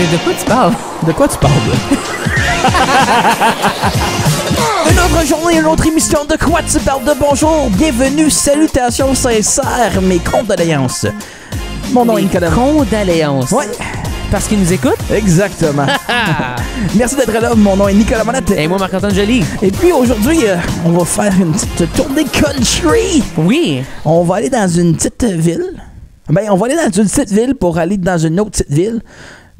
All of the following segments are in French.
De quoi tu parles? De quoi tu parles, Une autre journée, une autre émission de quoi tu parles de bonjour. Bienvenue, salutations sincères, mes condoléances. Mon nom est Nicolas. Condoléances. Ouais. Parce qu'ils nous écoutent? Exactement. Merci d'être là. Mon nom est Nicolas Monette. Et moi, Marc-Antoine Joly. Et puis aujourd'hui, on va faire une petite tournée country. Oui. On va aller dans une petite ville. Ben, on va aller dans une petite ville pour aller dans une autre petite ville.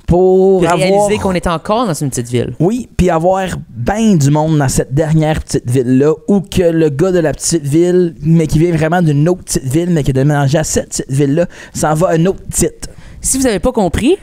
Pour réaliser qu'on est encore dans une petite ville. Oui, puis avoir bien du monde dans cette dernière petite ville-là, ou que le gars de la petite ville, mais qui vient vraiment d'une autre petite ville, mais qui a déménagé à cette petite ville-là, s'en va à un autre titre. Si vous n'avez pas compris,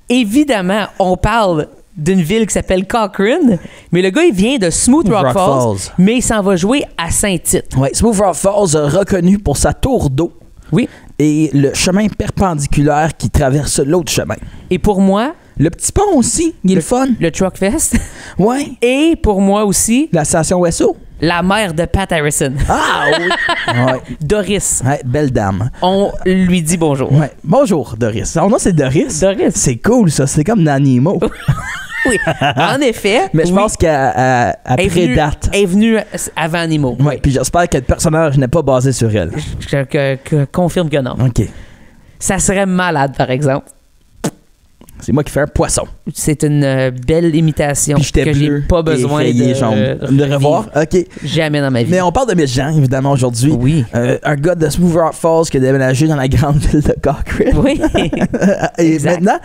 évidemment, on parle d'une ville qui s'appelle Cochrane, mais le gars, il vient de Smooth Rock Falls, mais il s'en va jouer à Saint-Tite. Oui, Smooth Rock Falls, reconnu pour sa tour d'eau. Oui. Et le chemin perpendiculaire qui traverse l'autre chemin. Et pour moi... Le petit pont aussi, il est le fun. Le Truck Fest. Oui. Et pour moi aussi... La station Wesso. La mère de Pat Harrison. Ah oui. Ouais. Doris. Ouais, belle dame. On lui dit bonjour. Ouais. Bonjour, Doris. Son nom, c'est Doris. Doris. C'est cool, ça. C'est comme dans Nemo. Oui, en effet. Mais je pense qu'elle prédate. Elle est venue avant Nemo. Oui, puis j'espère que le personnage n'est pas basé sur elle. Je confirme que non. OK. Ça serait malade, par exemple. C'est moi qui fais un poisson. C'est une belle imitation que j'ai pas besoin de revoir. OK. Jamais dans ma vie. Mais on parle de Mitch-Jean, évidemment, aujourd'hui. Oui. Un gars de Smooth Rock Falls qui a déménagé dans la grande ville de Cochrane. Oui. Et maintenant,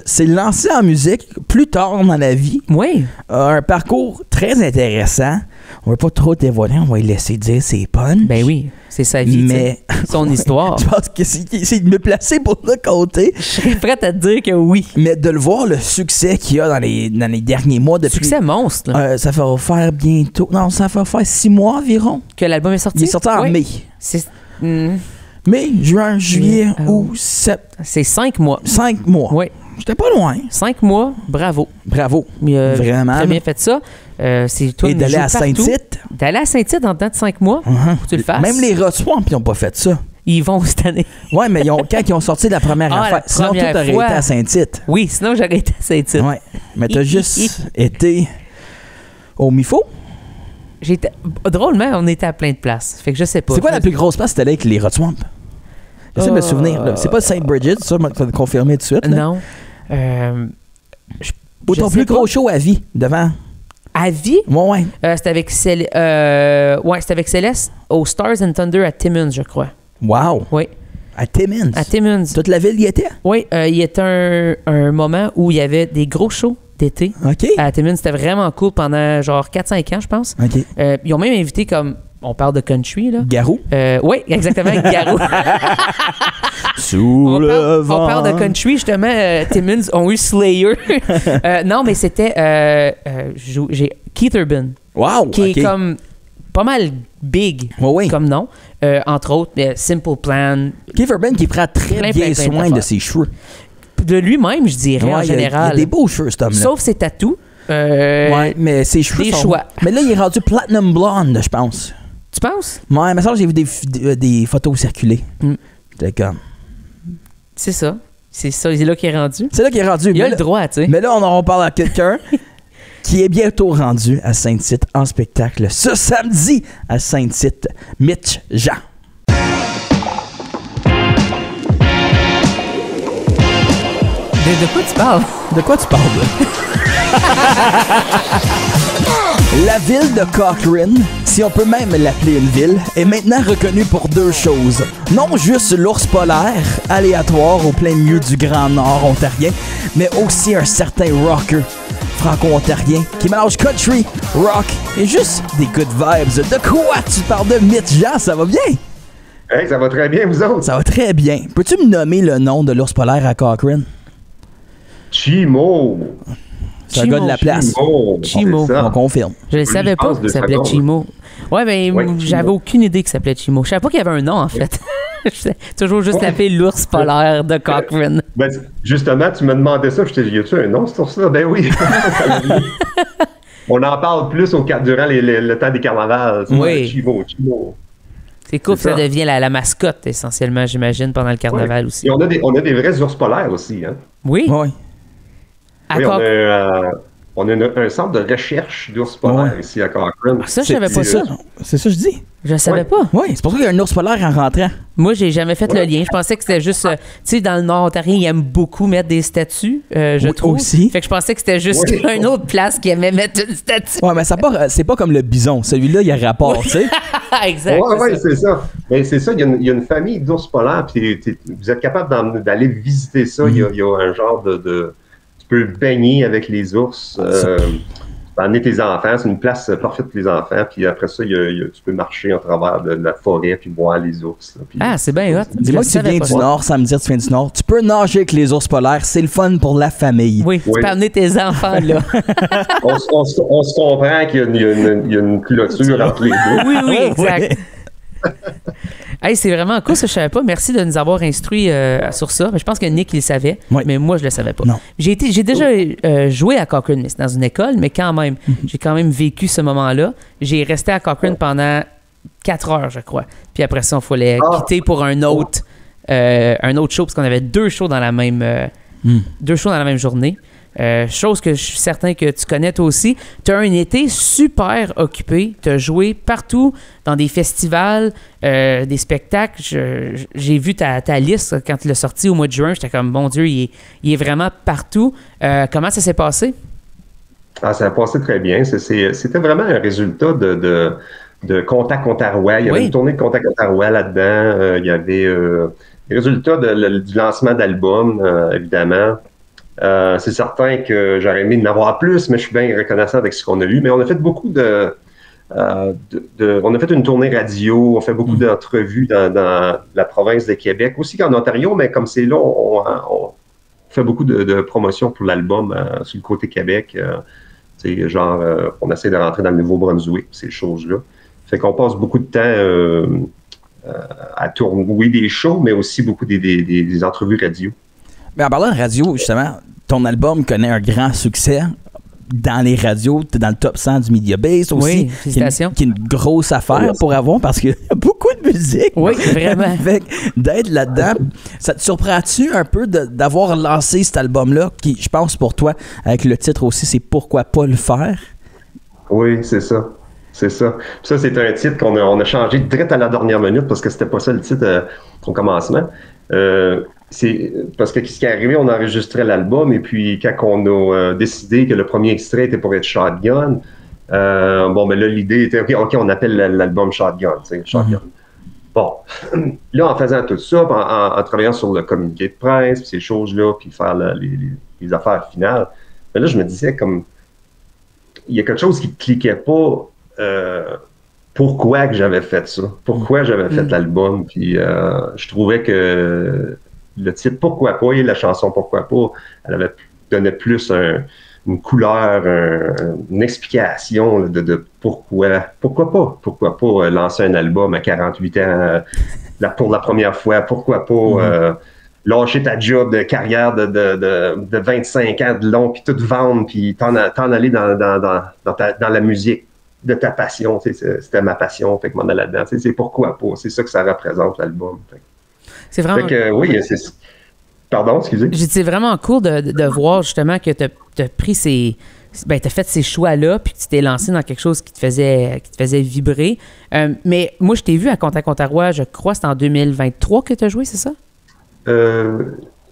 c'est lancé en musique plus tard dans la vie. Oui. Un parcours très intéressant. On va pas trop dévoiler, on va lui laisser dire ses punchs. Ben oui, c'est sa vie, mais son histoire. Je pense que c'est de me placer pour le compter. Je serais prête à te dire que oui. Mais de le voir, le succès qu'il y a dans les derniers mois depuis... Succès monstre. Ça va faire bientôt... Non, ça va faire 6 mois environ. Que l'album est sorti? Il est sorti en mai. C'est... Mai, juin, juillet, août, septembre... C'est 5 mois. 5 mois. Oui. J'étais pas loin. 5 mois, bravo. Bravo. Vraiment. Très bien fait ça. C'est toi. Et d'aller à Saint-Tite. D'aller à Saint-Tite en temps de 5 mois, faut que tu le fasses. Même les Rotswamp, ils n'ont pas fait ça. Ils vont cette année. Oui, mais quand ils ont sorti la première affaire. Sinon, tout aurait été à Saint-Tite. Oui, sinon, j'aurais été à Saint-Tite. Oui. Mais t'as juste été au MIFO. Drôlement, on était à plein de places. Fait que je sais pas. C'est quoi la plus grosse place que t'allais avec les Rotswamp? J'essaie de me souvenir. Là. C'est pas Saint Bridget, ça, tu vas le confirmer tout de suite. Là. Non. Ou ton plus gros show à vie, devant? À vie? Ouais. C'était avec, c'était avec Céleste au Stars and Thunder à Timmins, je crois. Wow! Oui. À Timmins? À Timmins. Toute la ville y était? Oui, il y était un moment où il y avait des gros shows d'été. OK. À Timmins, c'était vraiment cool pendant genre 4-5 ans, je pense. OK. Ils ont même invité comme... On parle de country, là. Garou? Oui, exactement, Garou. Sous le vent. On parle de country, justement. Timmins ont eu Slayer. Non, mais c'était... j'ai Keith Urban. Wow! Qui est comme pas mal big comme nom. Entre autres, Simple Plan. Keith Urban qui prend très bien soin de ses cheveux. De lui-même, je dirais, en général. Il a des beaux cheveux, cet homme-là. Sauf ses tatous. Ouais, mais ses cheveux sont... choix. Mais là, il est rendu platinum blonde, je pense. Tu penses? Ouais, mais ça, j'ai vu des photos circuler. C'était comme... C'est ça. C'est là qu'il est rendu. C'est là qu'il est rendu. Il a le droit, tu sais. Mais là, on parle à quelqu'un qui est bientôt rendu à Saint-Tite en spectacle ce samedi à Saint-Tite. Mitch-Jean. De quoi tu parles? De quoi tu parles, là? La ville de Cochrane, si on peut même l'appeler une ville, est maintenant reconnue pour 2 choses. Non juste l'ours polaire, aléatoire au plein milieu du Grand Nord ontarien, mais aussi un certain rocker franco-ontarien qui mélange country, rock et juste des good vibes. De quoi tu parles de Mitch-Jean? Ça va bien? Hey, ça va très bien, vous autres? Ça va très bien. Peux-tu me nommer le nom de l'ours polaire à Cochrane? Chimo. C'est un gars de la place. Chimo. On confirme. Je ne savais pas qu'il s'appelait Chimo. Ouais, ben, j'avais aucune idée qu'il s'appelait Chimo. Je savais pas qu'il y avait un nom, en fait. Je toujours juste appelé l'ours polaire de Cochrane. Ben, justement, tu me demandais ça, je t'ai dit, y a-tu un nom, c'est pour ça? Ben oui. On en parle plus durant le temps des carnavals. Oui. Chimo. C'est cool, ça devient la mascotte, essentiellement, j'imagine, pendant le carnaval aussi. Et on a des vrais ours polaires aussi, hein? Oui. Oui. Oui, on a un centre de recherche d'ours polaires ici à Cochrane. Ah, ça, je savais pas ça. C'est ça que je dis. Je savais pas. Oui, c'est pour ça qu'il y a un ours polaire en rentrant. Moi, j'ai jamais fait le lien. Je pensais que c'était juste... tu sais, dans le Nord ontarien, ils aiment beaucoup mettre des statues, je trouve. Aussi. Fait que je pensais que c'était juste une autre place qui aimait mettre une statue. Ouais, mais c'est pas comme le bison. Celui-là, il y a rapport, tu sais. Exact. Oui, c'est ça. Mais c'est ça, il y a une famille d'ours polaires, puis vous êtes capable d'aller visiter ça. Il y a un genre de... Tu peux baigner avec les ours. Amener tes enfants, c'est une place parfaite pour les enfants, puis après ça, tu peux marcher en travers de la forêt puis voir les ours. Là, puis, c'est bien hot. Dis-moi que tu viens du Nord, ça me dit que tu viens du Nord. Tu peux nager avec les ours polaires, c'est le fun pour la famille. Oui, tu peux amener tes enfants là. on se comprend qu'il y a une clôture entre les deux. Oui, exact. Hey, c'est vraiment cool, ça je savais pas. Merci de nous avoir instruits sur ça. Je pense que Nick il le savait, mais moi je le savais pas. Non. J'ai déjà joué à Cochrane, mais c'est dans une école, mais quand même, j'ai quand même vécu ce moment-là. J'ai resté à Cochrane pendant 4 heures, je crois. Puis après ça, il fallait quitter pour un autre show, parce qu'on avait 2 shows dans la même journée. Chose que je suis certain que tu connais toi aussi. Tu as un été super occupé. Tu as joué partout dans des festivals, des spectacles. J'ai vu ta liste quand tu l'as sorti au mois de juin. J'étais comme, bon Dieu, il est vraiment partout. Comment ça s'est passé? Ça a passé très bien. C'était vraiment un résultat de Contact Ontarois. Il y avait une tournée de Contact Ontarois là-dedans. Il y avait les résultats du lancement d'albums, évidemment. C'est certain que j'aurais aimé en avoir plus, mais je suis bien reconnaissant avec ce qu'on a eu. Mais on a fait beaucoup on a fait une tournée radio, on fait beaucoup d'entrevues dans la province de Québec, aussi qu'en Ontario, mais comme c'est là, on fait beaucoup de promotion pour l'album sur le côté Québec. On essaie de rentrer dans le Nouveau-Brunswick, ces choses-là. Fait qu'on passe beaucoup de temps à tourner des shows, mais aussi beaucoup des entrevues radio. Mais en parlant de radio, justement, ton album connaît un grand succès dans les radios. Tu es dans le top 100 du Mediabase aussi. Oui, félicitations. Qui est une grosse affaire pour avoir parce qu'il y a beaucoup de musique. Oui, vraiment. D'être là-dedans, ça te surprend-tu un peu d'avoir lancé cet album-là qui, je pense, pour toi, avec le titre aussi, c'est Pourquoi pas le faire? Oui, c'est ça. C'est ça. Puis ça, c'est un titre qu'on a changé direct à la dernière minute parce que c'était pas ça le titre au commencement. C'est parce que ce qui est arrivé, on enregistrait l'album et puis quand on a décidé que le premier extrait était pour être Shotgun, ben là, l'idée était, OK, on appelle l'album Shotgun, tu sais, Shotgun. Bon, là, en faisant tout ça, en travaillant sur le communiqué de presse, puis ces choses-là, puis faire les affaires finales, ben là, je me disais comme, il y a quelque chose qui ne cliquait pas. Pourquoi que j'avais fait ça? Pourquoi j'avais fait l'album? Puis je trouvais que le titre Pourquoi pas et la chanson Pourquoi pas, elle donnait plus une couleur, une explication là, de pourquoi pas lancer un album à 48 ans pour la première fois, pourquoi pas lâcher ta job de carrière de 25 ans de long, puis tout vendre, puis t'en aller dans la musique de ta passion, c'était ma passion, fait que m'en allais là-dedans, c'est pourquoi pas, c'est ça que ça représente l'album. C'est vraiment... Fait que, oui, Pardon, excusez. J'ai dit, c'est vraiment cool de voir justement que t'as pris t'as fait ces choix-là, puis que tu t'es lancé dans quelque chose qui te faisait vibrer. Mais moi, je t'ai vu à Contact Ontarois, je crois, c'est en 2023 que tu as joué, c'est ça?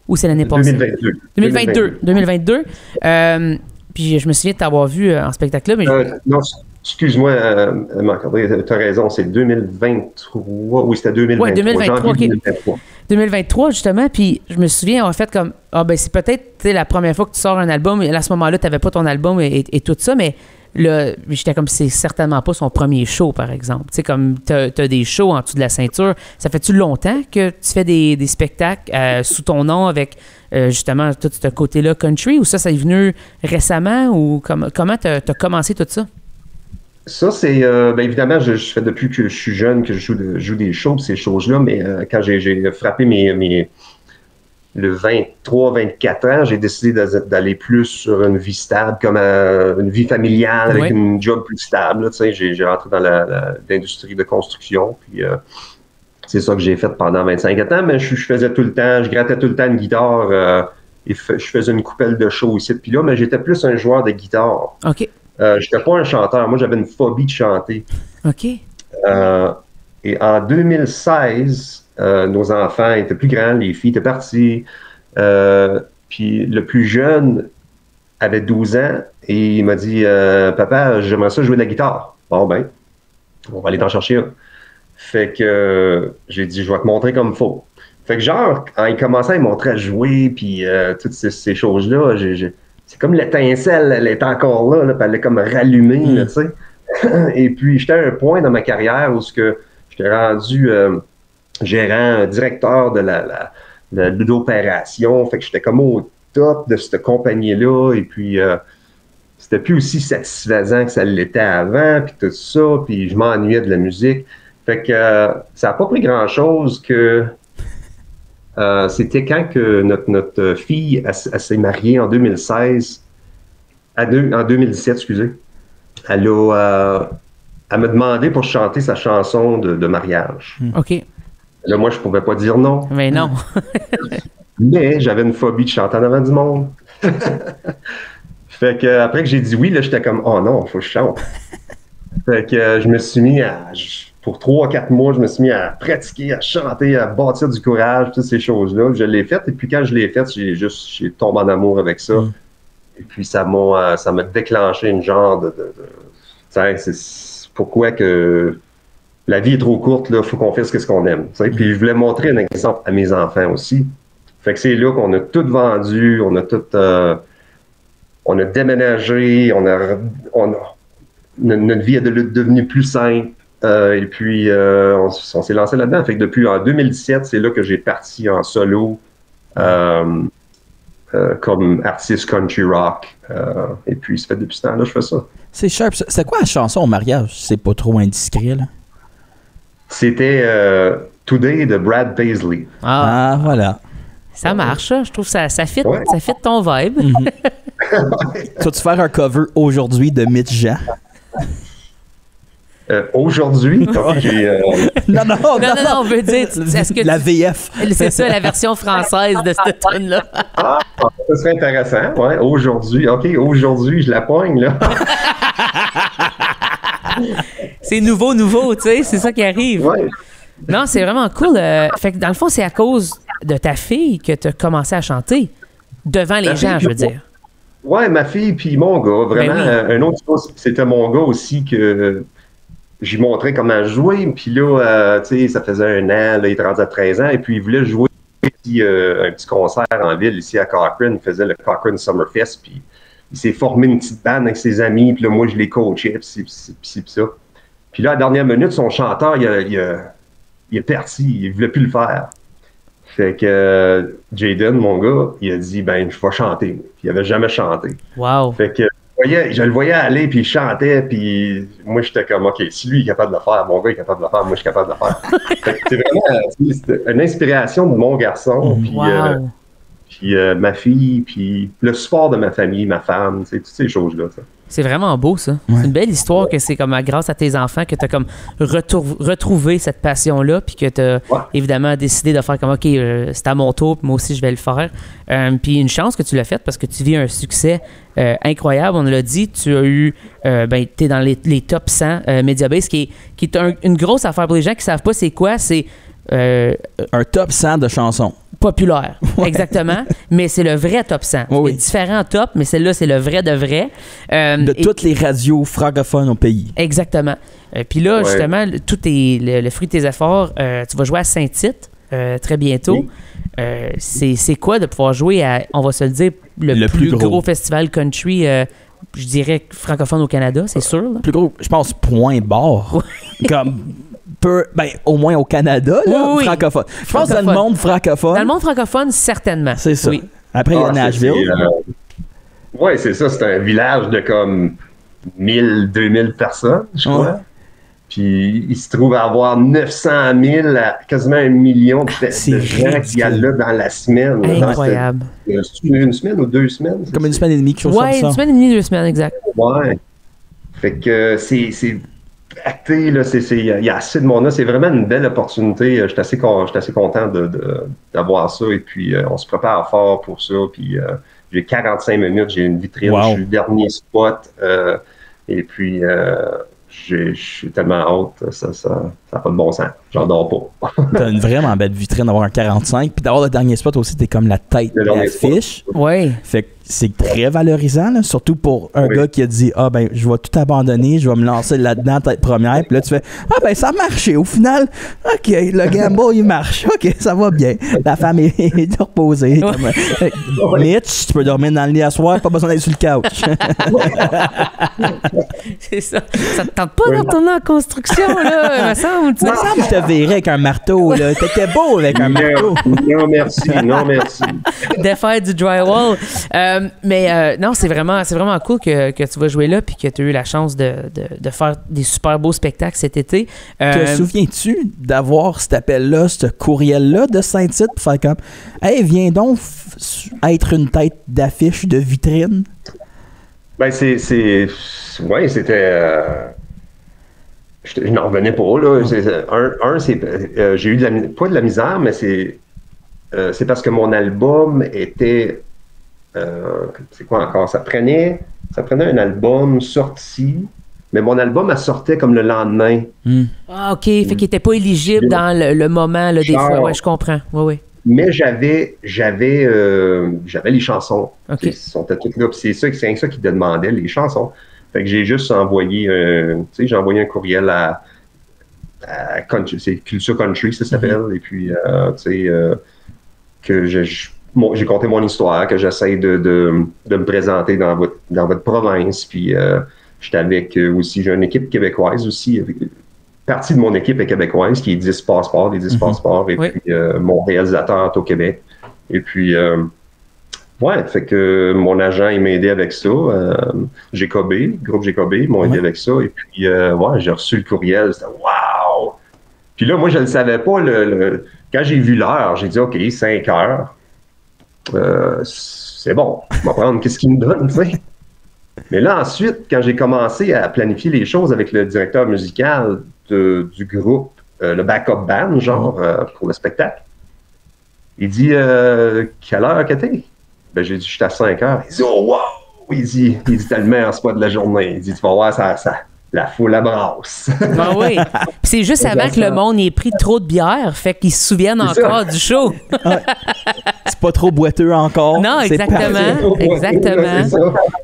Ou c'est l'année passée? 2022. Puis je me souviens de t'avoir vu en spectacle là, mais... Non, excuse-moi, Marc-André, tu as raison, c'est 2023. Oui, c'était 2023. Oui, 2023, OK. 2023, justement, puis je me souviens, en fait, comme, c'est peut-être la première fois que tu sors un album, et à ce moment-là, tu n'avais pas ton album et tout ça, mais là, j'étais comme, c'est certainement pas son premier show, par exemple. Tu sais, comme, tu as des shows en dessous de la ceinture. Ça fait-tu longtemps que tu fais des spectacles sous ton nom avec, justement, tout ce côté-là country, ou ça est venu récemment, ou comment tu as commencé tout ça? Ça, c'est évidemment, je fais depuis que je suis jeune que je joue des shows, ces choses-là, mais quand j'ai frappé le 23-24 ans, j'ai décidé d'aller plus sur une vie stable, comme une vie familiale, avec une job plus stable. Tu sais, j'ai rentré dans l'industrie de construction, puis c'est ça que j'ai fait pendant 25 ans, mais je faisais tout le temps, je grattais tout le temps une guitare je faisais une coupelle de show ici puis là, mais j'étais plus un joueur de guitare. OK. J'étais pas un chanteur. Moi, j'avais une phobie de chanter. OK. Et en 2016, nos enfants étaient plus grands, les filles étaient parties. Puis le plus jeune avait 12 ans et il m'a dit Papa, j'aimerais ça jouer de la guitare. Bon, ben, on va aller t'en chercher un. Fait que j'ai dit Je vais te montrer comme il faut. Fait que genre, quand il commençait à me montrer à jouer, puis toutes ces choses-là, c'est comme l'étincelle, elle est encore là, puis elle est comme rallumée, là, tu sais. Et puis, j'étais à un point dans ma carrière où j'étais rendu gérant, directeur de l'opération. Fait que j'étais comme au top de cette compagnie-là. Et puis, c'était plus aussi satisfaisant que ça l'était avant, puis tout ça. Puis, je m'ennuyais de la musique. Fait que ça n'a pas pris grand-chose que... c'était quand que notre fille elle s'est mariée en 2016, en 2017, excusez. Elle m'a demandé pour chanter sa chanson de mariage. OK. Là, moi, je pouvais pas dire non. Mais non. Mais j'avais une phobie de chanter en avant du monde. Fait que après que j'ai dit oui, là, j'étais comme, oh non, il faut que je chante. Fait que je me suis mis pour 3-4 mois, je me suis mis à pratiquer, à chanter, à bâtir du courage, toutes ces choses-là. Je l'ai fait. Et puis quand je l'ai fait, j'ai tombé en amour avec ça. Et puis ça m'a déclenché une genre c'est pourquoi que la vie est trop courte, là, faut qu'on fasse ce qu'on aime. T'sais. Puis je voulais montrer un exemple à mes enfants aussi. Fait que c'est là qu'on a tout vendu, on a déménagé, notre vie est devenue plus simple. Et puis on s'est lancé là-dedans. Fait que depuis en 2017, c'est là que j'ai parti en solo. Comme artiste country rock. Et puis, ça fait depuis ce temps-là, je fais ça. C'est sharp. C'est quoi la chanson au mariage? C'est pas trop indiscret, là? C'était Today de Brad Paisley. Ah, voilà. Ça marche, ça. Je trouve que ça fit, ouais. Ça fit ton vibe. Tu vas-tu faire un cover aujourd'hui de Mitch Jean? Aujourd'hui, Non, on veut dire, est-ce que la VF. C'est ça, la version française de cette tune-là. Ça serait intéressant, ouais. Aujourd'hui, je la poigne, là. C'est nouveau, tu sais, c'est ça qui arrive. Ouais. Non, c'est vraiment cool. Fait que dans le fond, c'est à cause de ta fille que tu as commencé à chanter devant les gens, je veux dire. Ouais, ma fille puis mon gars, vraiment. Ben oui. Un autre chose, c'était mon gars aussi que j'ai montré comment jouer. Puis là, tu sais, ça faisait 1 an, là, il était rendu à 13 ans, et puis il voulait jouer un petit concert en ville ici à Cochrane. Il faisait le Cochrane Summerfest, puis il s'est formé une petite bande avec ses amis, puis là, moi, je les coachais, puis ça. Puis là, à la dernière minute, son chanteur, il est parti, il voulait plus le faire. Fait que Jaden, mon gars, il a dit, ben, je vais chanter. Puis il avait jamais chanté. Wow. Fait que je le voyais aller, puis il chantait, puis moi, j'étais comme, OK, si lui est capable de le faire, mon gars est capable de le faire, moi, je suis capable de le faire. Fait que c'est vraiment une inspiration de mon garçon, puis ma fille, puis le support de ma famille, ma femme, toutes ces choses-là. T'sais. C'est vraiment beau, ça. Ouais. C'est une belle histoire que c'est comme grâce à tes enfants que tu as comme retrouvé cette passion-là, puis que tu as évidemment décidé de faire comme, OK, c'est à mon tour, puis moi aussi, je vais le faire. Puis une chance que tu l'as fait parce que tu vis un succès incroyable. On l'a dit, tu as eu, tu es dans les top 100 Mediabase, qui est une grosse affaire pour les gens qui ne savent pas c'est quoi. C'est un top 100 de chansons. Populaire, exactement. Mais c'est le vrai top 100. Oui. Il y a différents tops, mais celle-là, c'est le vrai de vrai. De toutes les radios francophones au pays. Exactement. Puis là, justement, tout est le fruit de tes efforts. Tu vas jouer à Saint-Tite très bientôt. Oui. C'est quoi de pouvoir jouer à, on va se le dire, le plus gros festival country, je dirais, francophone au Canada, c'est sûr? Là? Plus gros, je pense, point barre. Comme... au moins au Canada, là, francophone. Je pense dans le monde francophone. Dans le monde francophone, certainement. C'est ça. Oui. Après, il y a Nashville. Oui, c'est ça. C'est un village de comme 1000, 2000 personnes, je crois. Puis il se trouve à avoir 900 000 à quasiment 1 million de gens qui y a là dans la semaine. Incroyable. C'est une semaine ou 2 semaines? Comme une semaine et demie, quelque chose comme ça. Oui, une semaine et demie, 2 semaines, exact. Ouais. Fait que c'est acté, là, il y a assez de monde là. C'est vraiment une belle opportunité. Je suis assez content d'avoir ça. Et puis, on se prépare fort pour ça. Puis, j'ai 45 minutes, j'ai une vitrine, je suis le dernier spot. Et puis, je suis tellement hâte, ça n'a pas de bon sens. J'en dors pas. T'as une vraiment belle vitrine d'avoir un 45. Puis d'avoir le dernier spot aussi, t'es comme la tête de l'affiche. Oui. Fait que c'est très valorisant, là, surtout pour un gars qui a dit je vais tout abandonner, je vais me lancer là-dedans tête première. Puis là, tu fais ça a marché. Au final, OK, le gamble, il marche. OK, ça va bien. La femme est reposée. Mitch, tu peux dormir dans le lit à soir, pas besoin d'être sur le couch. C'est ça. Ça te tente pas de retourner en construction, là, me semble. Il me semble que je te verrais avec un marteau, là. T'étais beau avec un marteau. Non, merci. Défaire du drywall. Non, c'est vraiment cool que tu vas jouer là puis que tu as eu la chance de faire des super beaux spectacles cet été. Te souviens-tu d'avoir cet appel-là, ce courriel-là de Saint-Tite pour faire comme « Hey, viens donc être une tête d'affiche de vitrine? » Ben, c'était... je n'en revenais pas, là. J'ai eu pas de la misère, mais c'est parce que mon album était... c'est quoi encore? Ça prenait un album sorti, mais mon album, elle sortait comme le lendemain. Ah, OK. Fait qu'il n'était pas éligible dans le moment, là, des fois. Oui, je comprends. Oui. Mais j'avais les chansons. OK. Ils sont toutes là. Puis c'est ça qui demandait, les chansons. Fait que j'ai juste envoyé un courriel à Country, c'est Culture Country, ça s'appelle. Et puis, que j'ai conté mon histoire, que j'essaie de me présenter dans votre province. Puis, j'étais avec aussi, j'ai une équipe québécoise aussi. Partie de mon équipe est québécoise, qui est 10 passeports, des 10 passeports. Et puis, mon réalisateur est au Québec. Et puis, fait que mon agent, il m'a aidé avec ça. Groupe GKB, ils m'ont aidé avec ça. Et puis, j'ai reçu le courriel. C'était wow! Puis là, moi, je ne le savais pas. Quand j'ai vu l'heure, j'ai dit, OK, 5 heures. C'est bon. Je vais prendre qu'est-ce qu'il me donne, tu sais. Mais là, ensuite, quand j'ai commencé à planifier les choses avec le directeur musical du groupe, le backup band, pour le spectacle, il dit, quelle heure que t'es? Ben, j'ai dit, je suis à 5 heures. Il dit, oh, wow! Il dit, t'as le meilleur spot de la journée. Il dit, tu vas voir, ça la foule à brasse. Ben oui. Puis c'est juste avant que le monde ait pris trop de bière, fait qu'ils se souviennent encore du show. C'est pas trop boiteux encore. Non, exactement.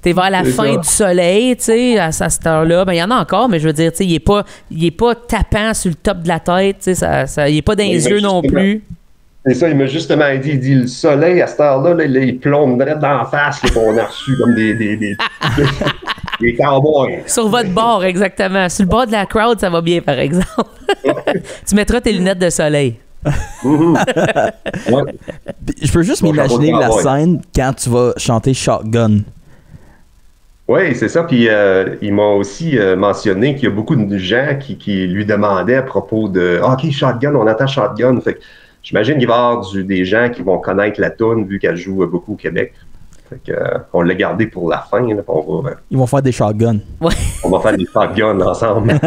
T'es vers la fin du soleil, tu sais, à cette heure-là. Ben, il y en a encore, mais je veux dire, tu sais, il est pas tapant sur le top de la tête, tu sais, il est pas dans les yeux non plus. C'est ça, il m'a justement dit, le soleil, à cette heure-là, il plombe direct dans la face, qu'on a reçu comme des cowboys. Sur votre bord, exactement. Sur le bord de la crowd, ça va bien, par exemple. Tu mettras tes lunettes de soleil. Je peux juste m'imaginer la scène quand tu vas chanter Shotgun. Oui, c'est ça. Puis il m'a aussi mentionné qu'il y a beaucoup de gens qui lui demandaient à propos de OK, Shotgun, on attend Shotgun. Fait que j'imagine qu'il va y avoir des gens qui vont connaître la toune vu qu'elle joue beaucoup au Québec. Fait que, on l'a gardé pour la fin. Là, ils vont faire des shotguns. Ouais. On va faire des shotguns ensemble.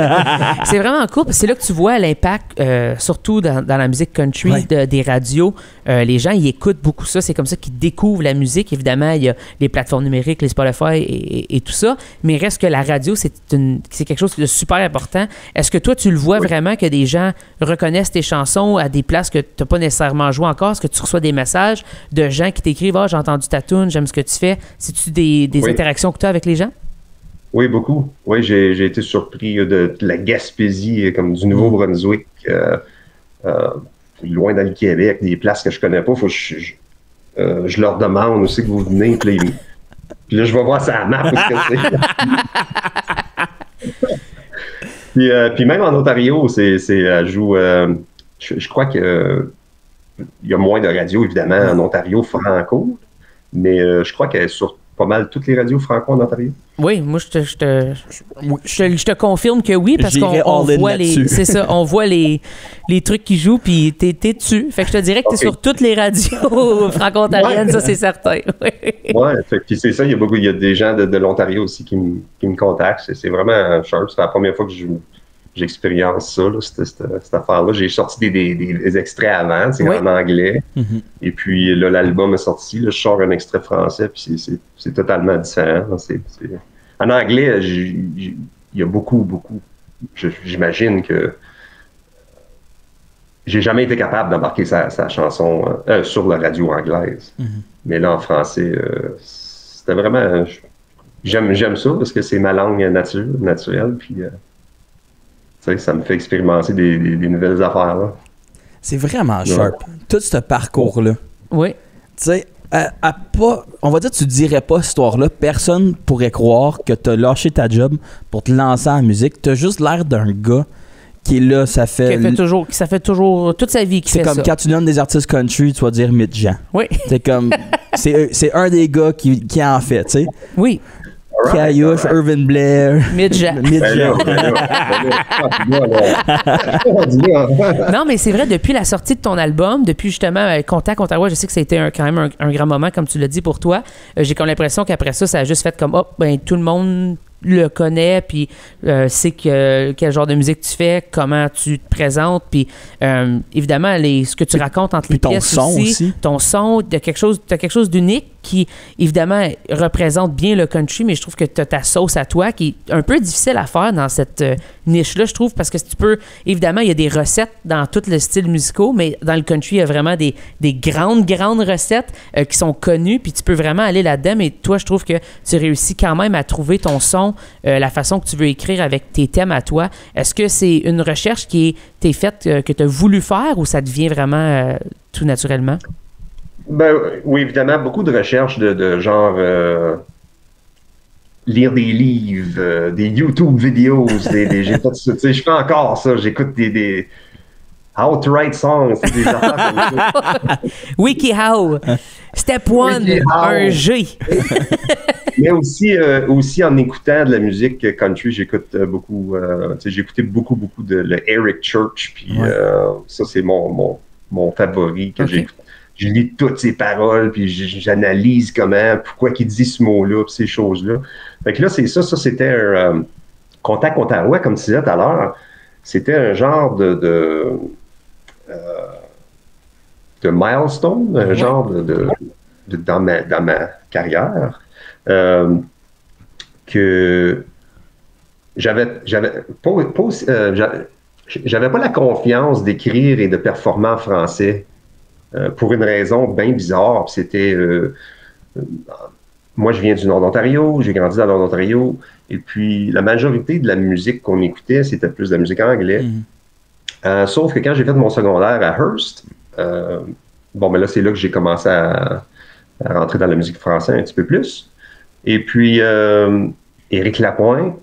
C'est vraiment cool. C'est là que tu vois l'impact, surtout dans la musique country, des radios. Les gens, ils écoutent beaucoup ça. C'est comme ça qu'ils découvrent la musique. Évidemment, il y a les plateformes numériques, les Spotify et tout ça. Mais reste que la radio, c'est quelque chose de super important. Est-ce que toi, tu le vois vraiment que des gens reconnaissent tes chansons à des places que tu n'as pas nécessairement joué encore? Est-ce que tu reçois des messages de gens qui t'écrivent « Ah, j'ai entendu ta tune, j'aime ce que tu fais. » C'est-tu des interactions que tu as avec les gens? Oui, beaucoup. Oui, j'ai été surpris de la Gaspésie, comme du Nouveau-Brunswick, loin dans le Québec, des places que je connais pas. Faut que je leur demande aussi que vous venez. Puis là, je vais voir ça à la map. Puis même en Ontario, elle joue... je crois que il y a moins de radios, évidemment, en Ontario franco. Mais je crois qu'elle est sur pas mal toutes les radios franco en Ontario. Oui, moi je te confirme que oui, parce qu'on voit on voit les trucs qui jouent, puis t'es dessus. Fait que je te dirais que t'es sur toutes les radios franco-ontariennes, ça c'est certain. Ouais, puis c'est ça, il y a des gens de l'Ontario aussi qui me contactent. C'est vraiment sharp. C'est la première fois que j'expérience ça, là, cette affaire-là. J'ai sorti des extraits avant, en anglais. Et puis là, l'album est sorti. Là, je sors un extrait français, puis c'est totalement différent. En anglais, il y a beaucoup. J'imagine que j'ai jamais été capable d'embarquer sa chanson sur la radio anglaise. Mais là, en français, c'était vraiment... J'aime ça parce que c'est ma langue naturelle. Puis, ça me fait expérimenter des nouvelles affaires. Là. C'est vraiment sharp. Tout ce parcours-là. Oui. Tu sais, on va dire, tu dirais pas cette histoire-là. Personne pourrait croire que tu as lâché ta job pour te lancer en musique. Tu as juste l'air d'un gars qui est là, ça fait toujours toute sa vie qui fait ça. C'est comme quand tu donnes des artistes country, tu vas dire Mitch Jean. Oui. C'est comme c'est un des gars qui en fait, tu sais. Oui. Caillouche, Irvin Blair. Mitch Jean. Non, mais c'est vrai, depuis la sortie de ton album, depuis justement Contact Ontario, je sais que ça a été quand même un grand moment, comme tu l'as dit pour toi. J'ai comme l'impression qu'après ça a juste fait comme, tout le monde le connaît, puis sait quel genre de musique tu fais, comment tu te présentes, puis évidemment ce que tu racontes entre les pièces aussi, ton son, t'as quelque chose d'unique qui évidemment représente bien le country, mais je trouve que t'as ta sauce à toi qui est un peu difficile à faire dans cette niche-là, je trouve, parce que tu peux, évidemment, il y a des recettes dans tous les styles musicaux, mais dans le country, il y a vraiment des grandes recettes qui sont connues, puis tu peux vraiment aller là-dedans, mais toi, je trouve que tu réussis quand même à trouver ton son, la façon que tu veux écrire avec tes thèmes à toi. Est-ce que c'est une recherche qui t'est faite, que tu as voulu faire, ou ça devient vraiment tout naturellement? Ben, oui, évidemment, beaucoup de recherches de genre lire des livres, des YouTube vidéos, j'ai fait ça, tu sais, je fais encore ça, j'écoute des How to Write Songs, des affaires comme ça. WikiHow, Step 1, un G. Mais aussi en écoutant de la musique country, j'écoute beaucoup, j'ai écouté beaucoup de le Eric Church, puis ça c'est mon favori que j'écoute. Je lis toutes ses paroles, puis j'analyse pourquoi il dit ce mot-là, puis ces choses-là. Fait que là, c'était un Contact Ontario, comme tu disais tout à l'heure, c'était un genre de milestone, un genre dans ma carrière, que j'avais pas la confiance d'écrire et de performer en français. Pour une raison bien bizarre, c'était moi je viens du Nord d'Ontario, j'ai grandi dans le Nord d'Ontario, et puis la majorité de la musique qu'on écoutait, c'était plus de la musique anglaise. Sauf que quand j'ai fait mon secondaire à Hearst, là c'est là que j'ai commencé à rentrer dans la musique française un petit peu plus. Et puis Éric Lapointe,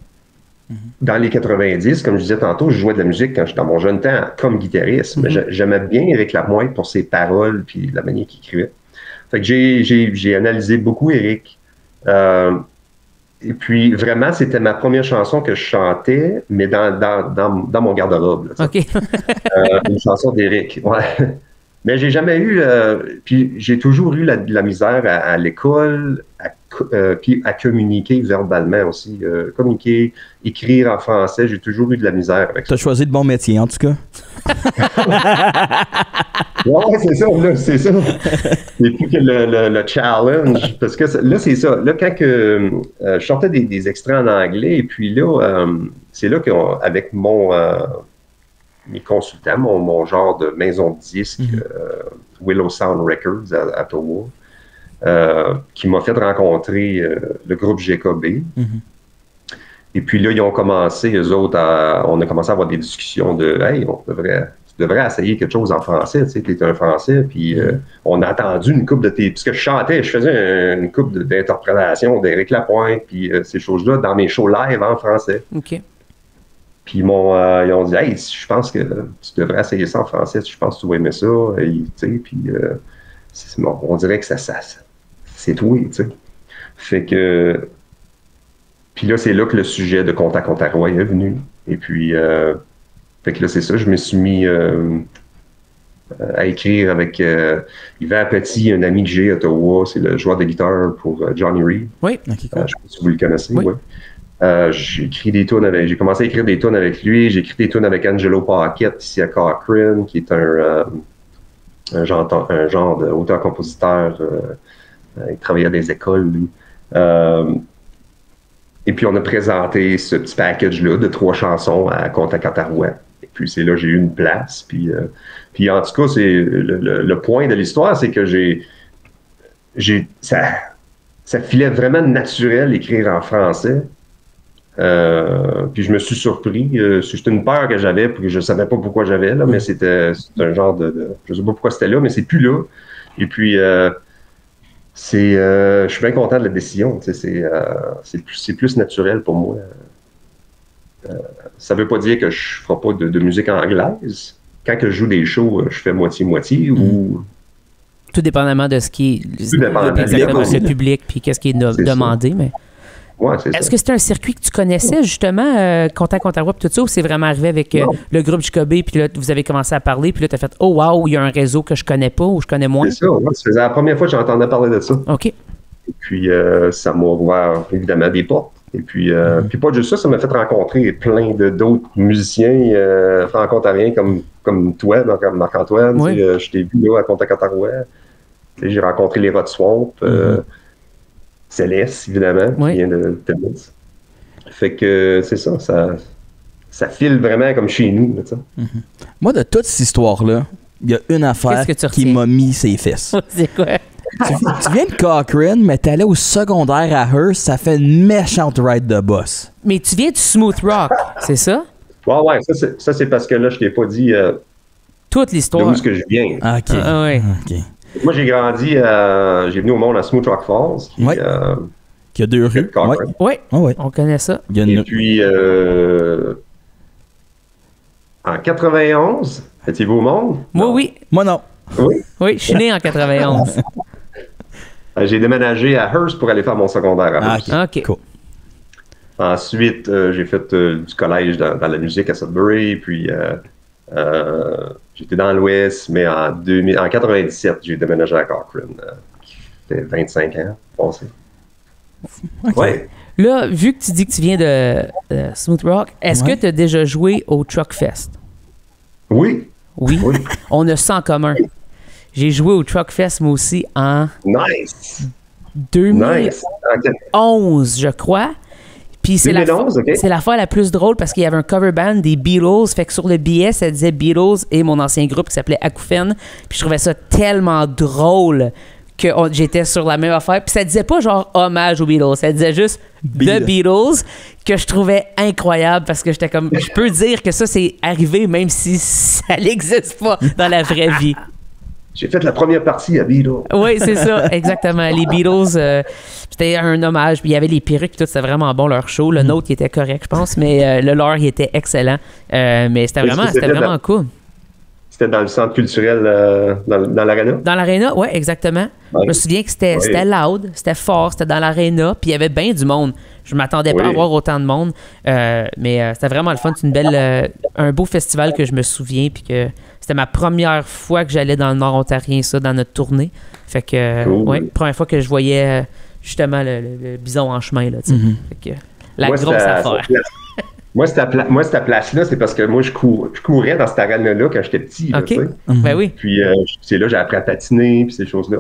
dans les 90, comme je disais tantôt, je jouais de la musique quand j'étais dans mon jeune temps comme guitariste, mais j'aimais bien Éric Lapointe pour ses paroles puis la manière qu'il écrivait. Fait que j'ai analysé beaucoup Éric. Et puis vraiment, c'était ma première chanson que je chantais, mais dans mon garde-robe. Là, OK. Une chanson d'Éric, ouais. Mais j'ai jamais eu, puis j'ai toujours eu la misère à l'école, puis à communiquer verbalement aussi. Communiquer, écrire en français, j'ai toujours eu de la misère avec ça. T'as choisi de bon métier, en tout cas. Ouais, c'est ça, là, c'est ça. Et puis que le challenge, parce que là, c'est ça. Là, quand je sortais des extraits en anglais, et puis là, c'est là qu'avec mes consultants, mon genre de maison de disques, Willow Sound Records à Ottawa, qui m'a fait rencontrer le groupe GKB. Et puis là, ils ont commencé, eux autres, on a commencé à avoir des discussions de « Hey, tu devrais essayer quelque chose en français, tu sais, tu es un Français. » Puis on a attendu une couple de tes... Puisque je chantais, je faisais une couple d'interprétations d'Éric Lapointe, puis ces choses-là, dans mes shows live en français. OK. Puis ils ont dit « Hey, je pense que tu devrais essayer ça en français, je pense que tu vas aimer ça. » Puis on dirait que ça c'est toi, tu sais. Fait que... Puis là, c'est là que le sujet de Contact Ontario est venu. Et puis, fait que là, c'est ça, je me suis mis à écrire avec Yvan Petit, un ami que j'ai à Ottawa, c'est le joueur de guitare pour Johnny Reed. Oui, okay, cool. Je sais pas si vous le connaissez, oui. J'ai commencé à écrire des tunes avec lui. J'ai écrit des tunes avec Angelo Paquette ici à Cochrane, qui est un genre d'auteur-compositeur. Il travaillait à des écoles, lui. Et puis, on a présenté ce petit package-là de 3 chansons à Contact-Ottawa. Et puis, c'est là que j'ai eu une place. Puis en tout cas, c'est le point de l'histoire, c'est que ça filait vraiment naturel écrire en français. Puis je me suis surpris. C'était une peur que j'avais, puis je savais pas pourquoi j'avais, là, mais c'est un genre je sais pas pourquoi c'était là, mais c'est plus là. Et puis, je suis bien content de la décision. C'est plus naturel pour moi. Ça veut pas dire que je ferai pas de musique anglaise. Quand que je joue des shows, je fais moitié-moitié ou... Tout dépendamment de ce qui est le public puis qu'est-ce qui est demandé. Mais... Ouais, est-ce que c'était un circuit que tu connaissais, justement, Contact Ottawa puis tout ça, ou c'est vraiment arrivé avec le groupe Jacobi, puis là, vous avez commencé à parler, puis là, tu as fait « Oh, wow, il y a un réseau que je connais pas ou je connais moins. » C'est ça, ouais, c'est la première fois que j'entendais parler de ça. OK. Et puis, ça m'a ouvert, évidemment, des portes. Et puis, puis pas juste ça m'a fait rencontrer plein d'autres musiciens franco-ontariens comme toi, Marc-Antoine. Oui. Je t'ai vu là à Contact Ottawa. J'ai rencontré les Rod Swamp. Céleste, évidemment, qui vient de Tennis. Fait que c'est ça file vraiment comme chez nous. Là, Moi, de toute cette histoire-là, il y a une affaire qui m'a mis ses fesses. C'est quoi? Tu viens de Cochrane, mais t'es allé au secondaire à Hearst, ça fait une méchante ride de boss. Mais tu viens du smooth rock, c'est ça? Ouais, ça c'est parce que là, je t'ai pas dit toute l'histoire. D'où est-ce que je viens. OK. OK. Moi, j'ai grandi, j'ai venu au monde à Smooth Rock Falls. Qui a 2 rues. Oui, on connaît ça. Et puis, en 91, étiez-vous au monde? Moi, oui. Moi, non. Oui, je suis né en 91. J'ai déménagé à Hearst pour aller faire mon secondaire à Hearst. OK. Cool. Ensuite, j'ai fait du collège dans la musique à Sudbury, puis j'étais dans l'Ouest, mais en 97, j'ai déménagé à Cochrane. C'était 25 ans passé. Okay. Ouais. Là, vu que tu dis que tu viens de Smooth Rock, est-ce que tu as déjà joué au Truck Fest? Oui. Oui. On a ça en commun. J'ai joué au Truck Fest, moi aussi, en 2011, je crois. Puis c'est l'affaire la plus drôle parce qu'il y avait un cover band des Beatles. Fait que sur le billet, ça disait Beatles et mon ancien groupe qui s'appelait Acouphène. Puis je trouvais ça tellement drôle que j'étais sur la même affaire. Puis ça disait pas genre hommage aux Beatles. Ça disait juste The Beatles, que je trouvais incroyable parce que j'étais comme, je peux dire que ça c'est arrivé même si ça n'existe pas dans la vraie vie. J'ai fait la première partie à Beatles. Oui, c'est ça, exactement. Les Beatles, c'était un hommage. Puis il y avait les perruques et tout, c'était vraiment bon leur show. Le nôtre, il était correct, je pense, mais le leur, il était excellent. Mais c'était vraiment cool. C'était dans le centre culturel, dans l'aréna? Dans l'aréna, oui, exactement. Ouais. Je me souviens que c'était loud, c'était fort, c'était dans l'aréna, puis il y avait bien du monde. Je ne m'attendais pas à voir autant de monde, mais c'était vraiment le fun. C'est un beau festival que je me souviens, puis que c'était ma première fois que j'allais dans le Nord-Ontarien, ça, dans notre tournée. Fait que, première fois que je voyais justement le bison en chemin, là, tu sais. Fait que la grosse affaire. Moi, cette place-là, c'est parce que moi, je courais dans cette arène-là quand j'étais petit. Là, OK. Ben oui. Puis, c'est là j'ai appris à patiner, puis ces choses-là.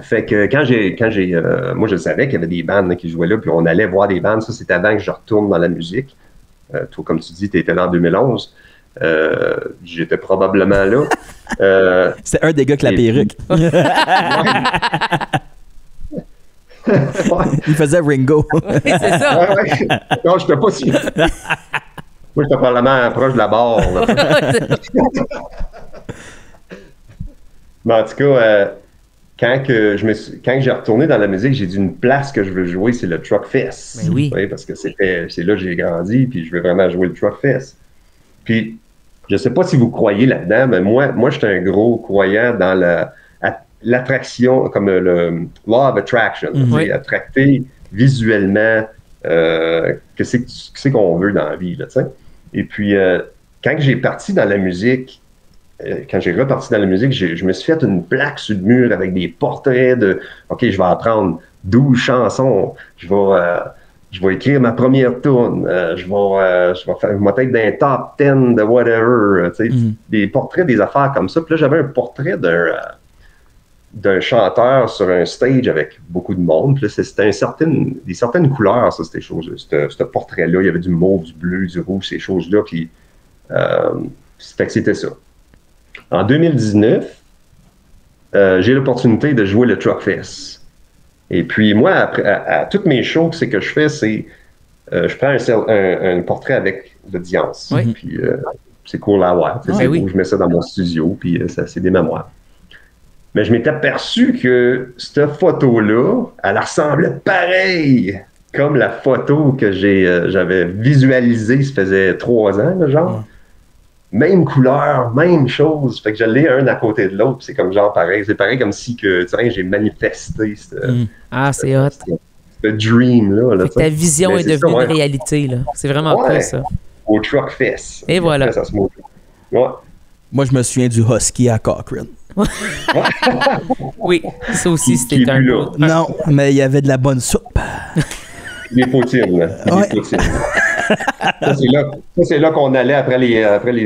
Fait que moi, je savais qu'il y avait des bandes là, qui jouaient là, puis on allait voir des bandes. Ça, c'était avant que je retourne dans la musique. Toi, comme tu dis, tu étais là en 2011. J'étais probablement là. C'était un des gars avec la perruque. Il faisait Ringo. Oui, c'est ça. Non, je n'étais pas sûr. Moi, j'étais probablement proche de la barre. Mais en tout cas, quand j'ai retourné dans la musique, j'ai dit une place que je veux jouer, c'est le Truck Fest. Mais oui. Parce que c'est là que j'ai grandi, puis je veux vraiment jouer le Truck Fest. Puis, je ne sais pas si vous croyez là-dedans, mais moi je suis un gros croyant dans l'attraction, comme le Law of Attraction. Attracter visuellement que c'est qu'on veut dans la vie. Là, et puis, quand j'ai reparti dans la musique, je me suis fait une plaque sur le mur avec des portraits de « OK, je vais apprendre 12 chansons, je je vais écrire ma première tune, je vais être dans un top 10 de whatever, tu sais, des portraits, des affaires comme ça. Puis là, j'avais un portrait d'un chanteur sur un stage avec beaucoup de monde. Puis là, c'était des certaines couleurs, ça, ces choses-là. Ce portrait-là, il y avait du mauve, du bleu, du rouge, ces choses-là. Puis c'était ça. En 2019, j'ai l'opportunité de jouer le Truckfest. Et puis moi, à toutes mes shows, ce que je fais, c'est je prends un portrait avec l'audience. Oui. Puis c'est cool à voir. Je mets ça dans mon studio, puis c'est des mémoires. Mais je m'étais aperçu que cette photo-là, elle ressemblait pareil comme la photo que j'avais visualisée, ça faisait 3 ans, là, genre. Même couleur, même chose. Fait que je l'ai un à côté de l'autre. C'est comme genre pareil. C'est pareil comme si que, j'ai manifesté c'est hot. Ce dream-là. Là, ta vision est devenue une réalité. Là. C'est vraiment cool, ça. Au Truckfest. Et voilà. Ça, Moi, je me souviens du Husky à Cochrane. Oui, ça aussi, c'était un... Non, mais il y avait de la bonne soupe. Des poutines. Des poutines. C'est là qu'on allait après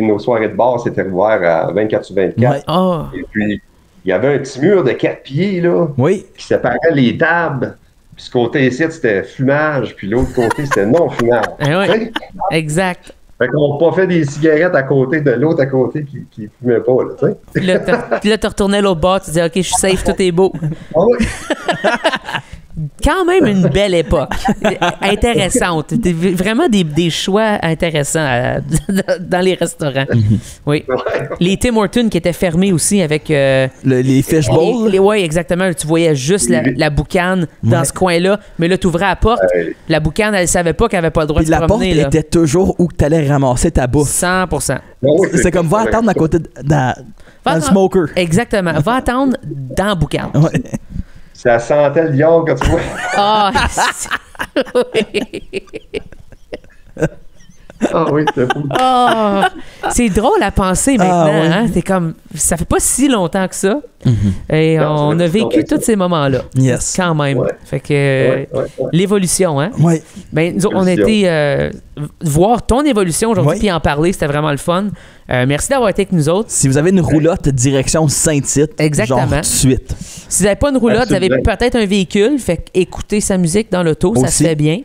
nos soirées de bar, c'était ouvert à 24/24. Ouais. Oh. Et puis, il y avait un petit mur de 4 pieds, là, qui séparait les tables. Puis ce côté ici, c'était fumage, puis l'autre côté, c'était non-fumage. Oui, exact. Fait qu'on n'a pas fait des cigarettes à côté de l'autre à côté qui fumait pas, là, tu sais. Puis là, tu retournais à l'autre bord, tu disais, OK, je suis safe, tout est beau. Ah oui. Quand même une belle époque. Intéressante. Vraiment des choix intéressants dans les restaurants. Oui. Les Tim Hortons qui étaient fermés aussi avec... les fishbowls. Oui, exactement. Tu voyais juste la boucane dans ce coin-là. Mais là, tu ouvrais la porte. La boucane, elle ne savait pas qu'elle n'avait pas le droit de se promener. La porte était toujours où tu allais ramasser ta bouffe. 100%. C'est comme, va attendre à côté dans le smoker. Exactement. Va attendre dans la boucane. Ouais. Ça sentait le lion quand tu vois. Ah, oui, c'est fou. Oh, c'est drôle à penser maintenant. Hein? C'est comme, ça fait pas si longtemps que ça. Et on a vécu tous ces moments-là. Yes. Quand même. Ouais. Fait que l'évolution, hein? Oui. Ben, nous, on a été voir ton évolution aujourd'hui puis en parler, c'était vraiment le fun. Merci d'avoir été avec nous autres. Si vous avez une roulotte direction Saint-Tite, exactement, genre tout de suite. Si vous n'avez pas une roulotte, vous avez peut-être un véhicule, fait écouter sa musique dans l'auto, ça se fait bien.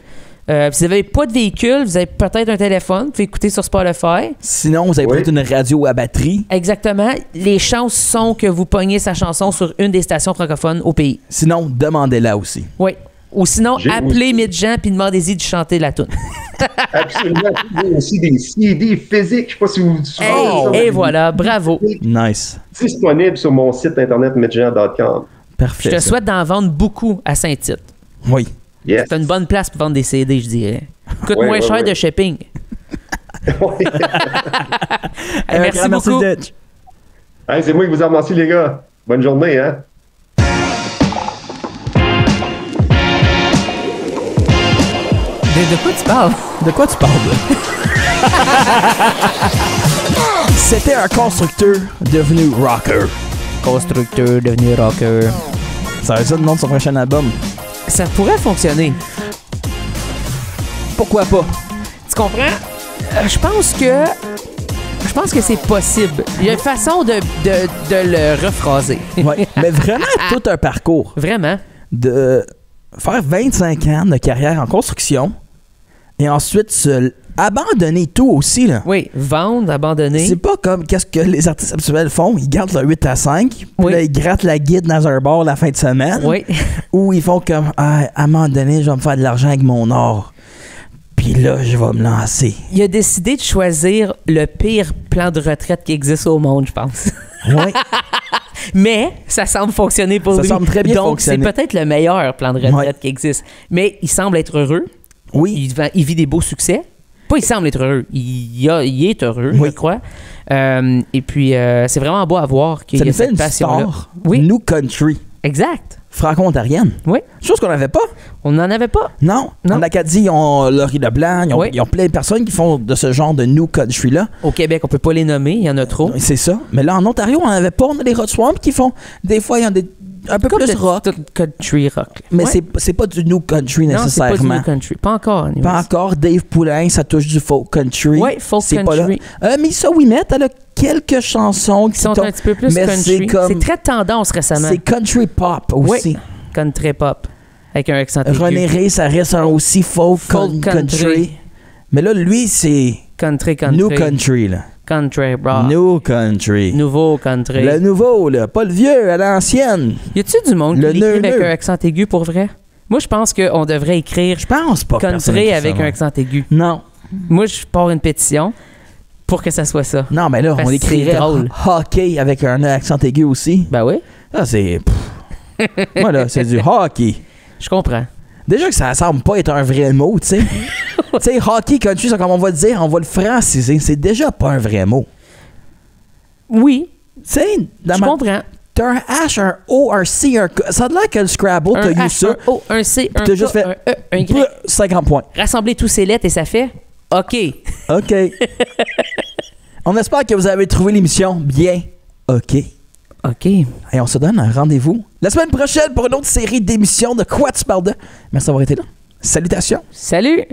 Si vous n'avez pas de véhicule, vous avez peut-être un téléphone, vous pouvez écouter sur Spotify. Sinon, vous avez peut-être une radio à batterie. Exactement. Les chances sont que vous pognez sa chanson sur une des stations francophones au pays. Sinon, demandez-la aussi. Oui. Ou sinon, appelez Midjean puis demandez-y de chanter la tune. Absolument. Il y a aussi des CD physiques. Je ne sais pas si vous vous et voilà, bravo. Nice. Disponible sur mon site internet midjean.com. Parfait. Je te souhaite d'en vendre beaucoup à Saint-Tite. Oui. Yes. C'est une bonne place pour vendre des CD, je dirais. Coûte moins cher de shipping. Merci beaucoup. C'est moi qui vous remercie, les gars. Bonne journée, hein? De quoi tu parles? De quoi tu parles? C'était un constructeur devenu rocker. Constructeur devenu rocker. Ça va être ça le nom de son prochain album. Ça pourrait fonctionner. Pourquoi pas? Tu comprends? Je pense que c'est possible. Il y a une façon de le rephraser. Ouais, mais vraiment tout un parcours. Vraiment. De faire 25 ans de carrière en construction et ensuite se abandonner tout aussi, là. Oui, vendre, abandonner. C'est pas comme qu'est-ce que les artistes habituels font. Ils gardent leur 8 à 5, puis là, ils grattent la guide dans un bar la fin de semaine. Oui. Ou ils font comme, à un moment donné, je vais me faire de l'argent avec mon or. Puis là, je vais me lancer. Il a décidé de choisir le pire plan de retraite qui existe au monde, je pense. Oui. Mais ça semble fonctionner pour lui. Ça semble très bien fonctionner. Donc, c'est peut-être le meilleur plan de retraite qui existe. Mais il semble être heureux. Oui. Il vit des beaux succès. Pas il semble être heureux. Il est heureux, je crois. Et puis, c'est vraiment beau à voir qu'il y a cette passion-là. Oui. New Country. Exact. Franco-ontarienne. Oui. Chose qu'on n'avait pas. On n'en avait pas. Non. En Acadie, ils ont Laurie Leblanc. Ils ont plein de personnes qui font de ce genre de New Country-là. Au Québec, on peut pas les nommer. Il y en a trop. C'est ça. Mais là, en Ontario, on n'en avait pas. On a les Rod Swamp qui font... Des fois, ils ont un peu plus rock. Tout country rock. Mais c'est pas du new country nécessairement. Non, c'est pas du new country. Pas encore. Anyways. Pas encore. Dave Poulain, ça touche du folk country. Oui, folk country. Pas là. Melissa Ouimet, elle a quelques chansons qui sont un petit peu plus country. C'est très tendance récemment. C'est country pop aussi. Oui, country pop. Avec un accent aigu. René Rey, ça reste aussi folk country. Mais là, lui, c'est... Country. New country, là. Country, bro. New country. Nouveau country. Le nouveau, là. Pas le vieux, à l'ancienne. Y a-tu du monde qui l'écrit avec un accent aigu pour vrai? Moi, je pense qu'on devrait écrire je pense pas country avec un accent aigu. Non. Moi, je pars une pétition pour que ça soit ça. Non, mais là, on écrirait hockey avec un accent aigu aussi. Ben oui. Là, c'est... Moi, là, c'est du hockey. Je comprends. Déjà que ça semble pas être un vrai mot, tu sais. Tu sais, hockey, country, c'est comme on va le dire, on va le franciser. C'est déjà pas un vrai mot. Oui. Tu sais, je comprends. T'as un H, un O, un C, un K. Ça a l'air que le Scrabble, t'as eu ça. Un O, un C, un K, juste fait un E, un Y. 50 points. Rassembler tous ces lettres et ça fait OK. OK. On espère que vous avez trouvé l'émission bien OK. OK. Et on se donne un rendez-vous la semaine prochaine pour une autre série d'émissions de Quoi tu parles de. Merci d'avoir été là. Salutations. Salut.